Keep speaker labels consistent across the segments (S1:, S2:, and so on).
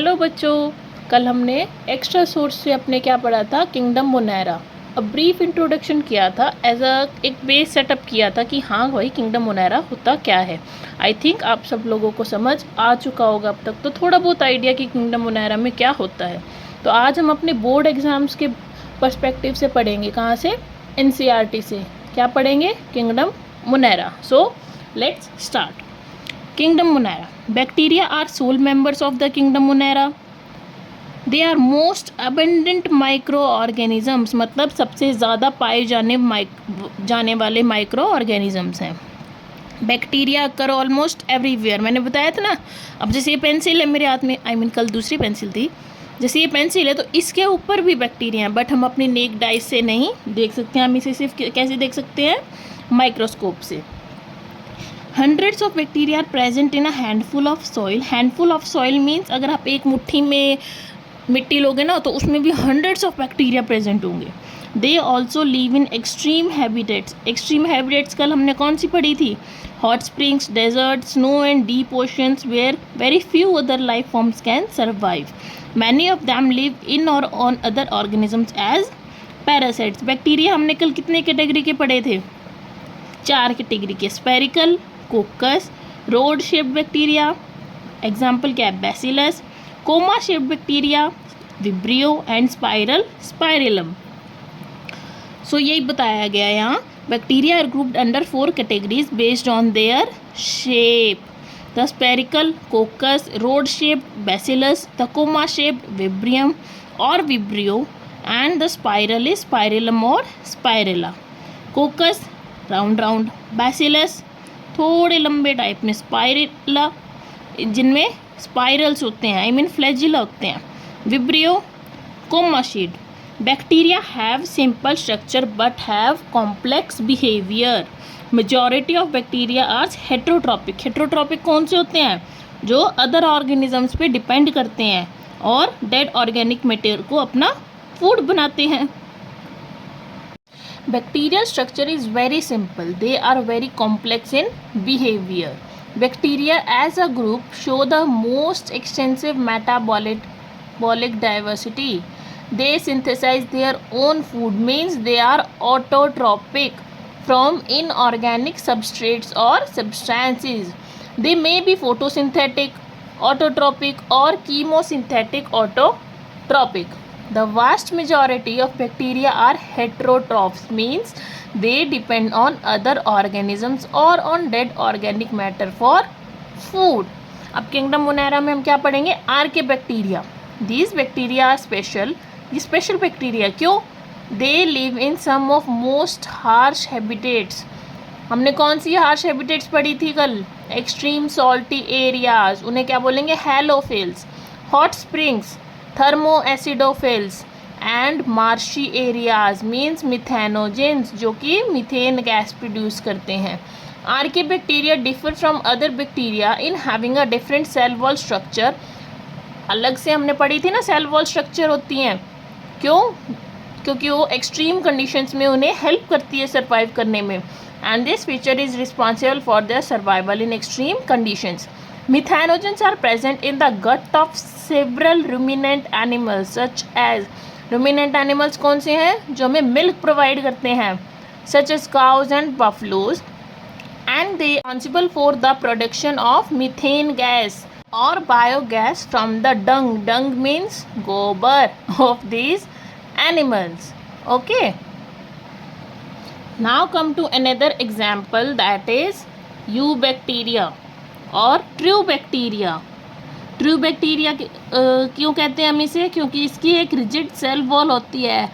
S1: Hello बच्चों, कल हमने एक्स्ट्रा सोर्स से अपने क्या पढ़ा था, किंगडम मोनेरा। अब ब्रीफ इंट्रोडक्शन किया था, एक बेस सेटअप किया था कि हाँ भाई किंगडम मोनेरा होता क्या है। आई थिंक आप सब लोगों को समझ आ चुका होगा अब तक, तो थोड़ा बहुत आइडिया कि किंगडम मोनेरा में क्या होता है। तो आज हम अपने बोर्ड एग्जाम्स के पर्सपेक्टिव से पढ़ेंगे। कहाँ से? NCERT से। क्या पढ़ेंगे? Kingdom Monera. So let's start. Kingdom Monera. Bacteria are sole members of the Kingdom Monera. They are most abundant microorganisms, मतलब सबसे ज़्यादा पाए जाने वाले माइक्रो ऑर्गेनिजम्स हैं। बैक्टीरिया कर ऑलमोस्ट एवरीवेयर, मैंने बताया था ना। अब जैसे ये पेंसिल है मेरे हाथ में, कल दूसरी पेंसिल थी, जैसे ये पेंसिल है तो इसके ऊपर भी बैक्टीरिया हैं, बट हम अपनी नेक्ड आइज से नहीं देख सकते हैं। हम इसे सिर्फ कैसे देख सकते हैं? माइक्रोस्कोप से। Hundreds of bacteria are present in a handful of soil. Handful of soil means अगर आप एक मुट्ठी में मिट्टी लोगे ना तो उसमें भी हंड्रेड्स ऑफ बैक्टीरिया प्रेजेंट होंगे। They also live in extreme habitats. Extreme habitats कल हमने कौन सी पढ़ी थी? Hot springs, desert, snow and deep oceans where very few other life forms can survive. Many of them live in और on other organisms as parasites. Bacteria हमने कल कितने कैटेगरी के पढ़े थे? 4 कैटेगरी के। Spherical, coccus, rod shaped bacteria, example क्या है? Bacillus, comma shaped bacteria, vibrio and spirillum. So यही बताया गया है यहाँ। Bacteria are grouped under 4 categories based on their shape. The spherical, coccus, rod shaped, bacillus, the comma shaped, vibrium और vibrio, and the spiral is spirillum और spirilla. Coccus round, bacillus थोड़े लंबे type में, स्पाइरेला जिनमें spirals होते हैं, flagella होते हैं, vibrio comma shaped. Bacteria have simple structure but have complex behaviour. Majority of bacteria are heterotrophic. Heterotrophic कौन से होते हैं? जो अदर ऑर्गेनिजम्स पे डिपेंड करते हैं और डेड ऑर्गेनिक मैटर को अपना फूड बनाते हैं। Bacterial structure is very simple. They are very complex in behavior. Bacteria as a group show the most extensive metabolic diversity. They synthesize their own food, means they are autotrophic from inorganic substrates or substances. They may be photosynthetic autotrophic or chemosynthetic autotrophic. The vast majority of bacteria are heterotrophs, means they depend on other organisms or on dead organic matter for food. अब kingdom Monera में हम क्या पढ़ेंगे? Are के bacteria. These bacteria are special. ये special bacteria क्यों? They live in some of most harsh habitats. हमने कौन सी हार्श हैबिटेट्स पढ़ी थी कल? एक्सट्रीम सॉल्टी एरियाज, उन्हें क्या बोलेंगे? Halophiles. Hot springs, thermoacidophiles and marshy areas means methanogens, जो कि मीथेन गैस प्रोड्यूस करते हैं। Archaebacteria differ from other bacteria in having a different cell wall structure. अलग से हमने पढ़ी थी ना, सेल वॉल स्ट्रक्चर होती हैं। क्यों? क्योंकि वो एक्सट्रीम कंडीशंस में उन्हें हेल्प करती है सर्वाइव करने में, and this feature is responsible for their survival in extreme conditions. Methanogens are present in the gut of several ruminant animals such as, ruminant animals कौन से हैं? जो हमें मिल्क प्रोवाइड करते हैं, such as cows and buffaloes, and they are responsible for the production of methane gas or biogas from the dung. Dung means gobar of these animals. Okay. Now come to another example, that is eubacteria और true bacteria. True bacteria क्यों कहते हैं हम इसे? क्योंकि इसकी एक rigid cell wall होती है।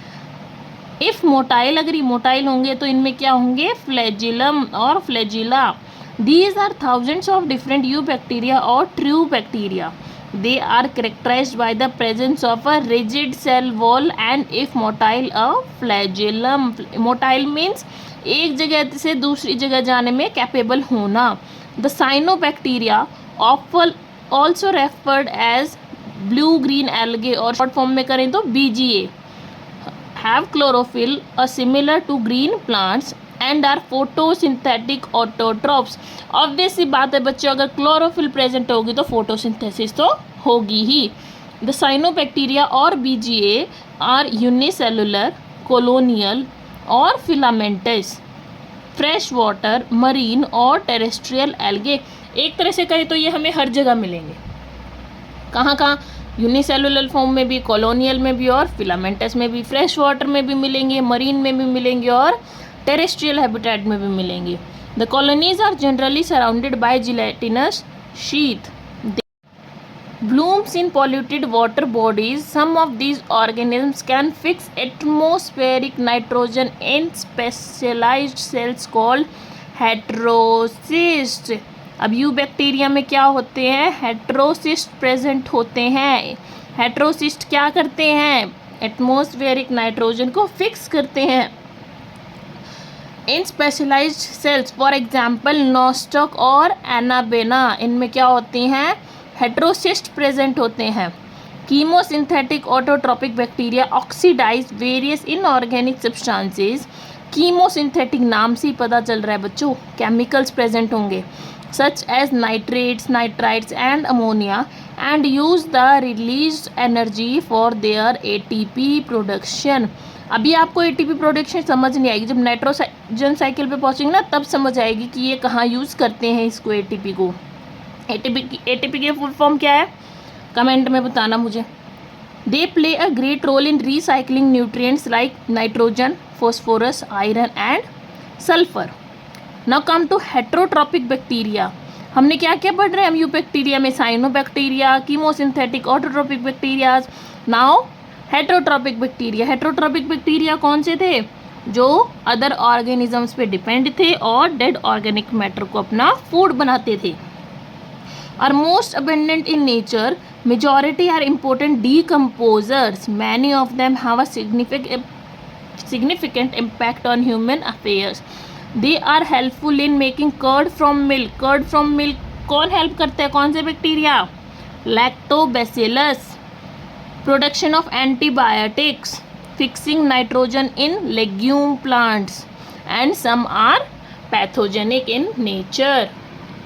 S1: इफ़ मोटाइल, अगर ये मोटाइल होंगे तो इनमें क्या होंगे? फ्लैजिलम और flagella. These are thousands of different eubacteria और true bacteria. They are characterised by the presence of a rigid cell wall and if motile a flagellum. Motile means एक जगह से दूसरी जगह जाने में कैपेबल होना। The cyanobacteria, also referred as blue-green algae और short form में करें तो BGA, have chlorophyll similar to green plants and are photosynthetic autotrophs. Obvious सी बात है बच्चों, अगर क्लोरोफिल प्रेजेंट होगी तो फोटोसिंथेसिस तो होगी ही। द साइनोबैक्टीरिया और BGA आर यूनिसेलुलर, colonial और filamentous, फ्रेश वाटर, मरीन और टेरेस्ट्रियल एल्गे। एक तरह से कहे तो ये हमें हर जगह मिलेंगे। कहाँ कहाँ? यूनिसेलुलर फॉर्म में भी, कॉलोनियल में भी और फिलामेंटस में भी। फ्रेश वाटर में भी मिलेंगे, मरीन में भी मिलेंगे और टेरेस्ट्रियल हैबिटेट में भी मिलेंगे। The colonies are generally surrounded by gelatinous sheath. Blooms in polluted water bodies. Some of these organisms can fix atmospheric nitrogen in specialized cells called heterocysts. अब यूबैक्टीरिया में क्या होते हैं? हेट्रोसिस्ट प्रेजेंट होते हैं। हेट्रोसिस्ट क्या करते हैं? एटमॉस्फेरिक नाइट्रोजन को फिक्स करते हैं in specialised cells, for example nostoc और एनाबेना। इनमें क्या होती हैं? हेट्रोसिस्ट प्रेजेंट होते हैं। Chemosynthetic autotrophic bacteria oxidise various inorganic substances. Chemosynthetic नाम से ही पता चल रहा है बच्चों, केमिकल्स प्रेजेंट होंगे such as nitrates, nitrites and ammonia and use the released energy for their ATP production. अभी आपको ATP प्रोडक्शन समझ नहीं आएगी, जब नाइट्रोजन साइकिल पे पहुंचेंगे ना तब समझ आएगी कि ये कहाँ यूज़ करते हैं इसको, ATP को। ATP की फुल फॉर्म क्या है? कमेंट में बताना मुझे। They play a great role in recycling nutrients like nitrogen, phosphorus, iron and sulphur. Now come to heterotrophic bacteria. हमने क्या क्या पढ़ रहे हैं हम यूबैक्टीरिया में? Cyanobacteria, chemosynthetic autotrophic bacteria. Now heterotrophic bacteria. Heterotrophic bacteria कौन से थे? जो अदर ऑर्गेनिजम्स पे डिपेंड थे और डेड ऑर्गेनिक मैटर को अपना फूड बनाते थे। Are most abundant in nature. Majority are important decomposers. Many of them have a significant impact on human affairs. They are helpful in making curd from milk. Curd from milk कौन help करते हैं? कौन से bacteria? Lactobacillus. Production of antibiotics. Fixing nitrogen in legume plants. And some are pathogenic in nature.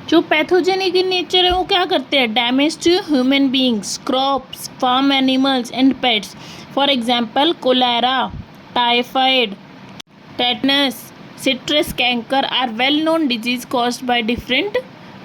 S1: जो pathogenic in nature है वो क्या करते हैं? Damage to human beings, crops, farm animals and pets. For example cholera, typhoid, tetanus, citrus canker are well known disease caused by different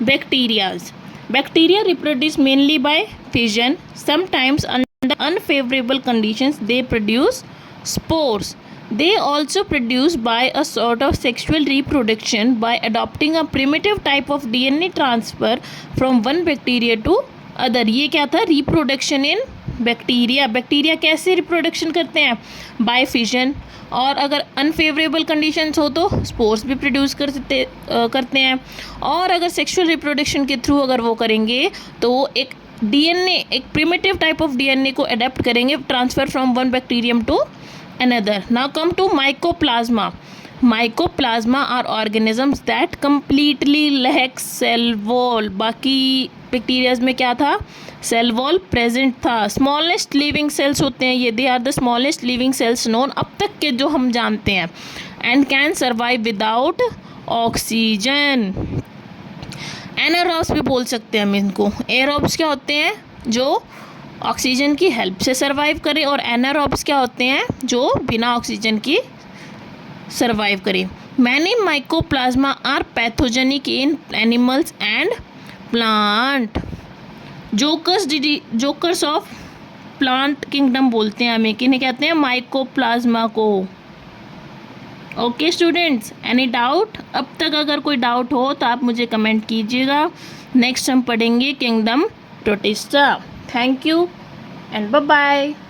S1: bacterias. Bacteria reproduce mainly by fission. Sometimes under unfavourable conditions they produce spores. They also produce by a sort of sexual reproduction by adopting a primitive type of DNA transfer from one bacteria to other. ये क्या था? Reproduction in bacteria. Bacteria कैसे reproduction करते हैं? By fission. और अगर unfavourable conditions हो तो स्पोर्स भी प्रोड्यूस करते हैं। और अगर सेक्सुअल रिप्रोडक्शन के थ्रू अगर वो करेंगे तो एक DNA, एक प्रिमिटिव टाइप ऑफ DNA को अडेप्ट करेंगे, transfer from one bacterium to another. Now come to mycoplasma. Mycoplasma are organisms that completely lack cell wall. बाकी बैक्टीरियाज में क्या था? सेल वॉल प्रेजेंट था। स्मॉलेस्ट लिविंग सेल्स होते हैं ये, they are the smallest living cells known अब तक के जो हम जानते हैं। And can survive without oxygen. Anaerobes भी बोल सकते हैं हम इनको। एरोब्स क्या होते हैं? जो ऑक्सीजन की हेल्प से सर्वाइव करें, और एनारोब्स क्या होते हैं? जो बिना ऑक्सीजन की सर्वाइव करें। Many mycoplasma are pathogenic in animals and plant. Jokers of plant kingdom बोलते हैं हमें, किन्हें कहते हैं? माइकोप्लाज्मा को। Okay students, any doubt? अब तक अगर कोई डाउट हो तो आप मुझे कमेंट कीजिएगा। नेक्स्ट हम पढ़ेंगे kingdom protista. Thank you and bye-bye.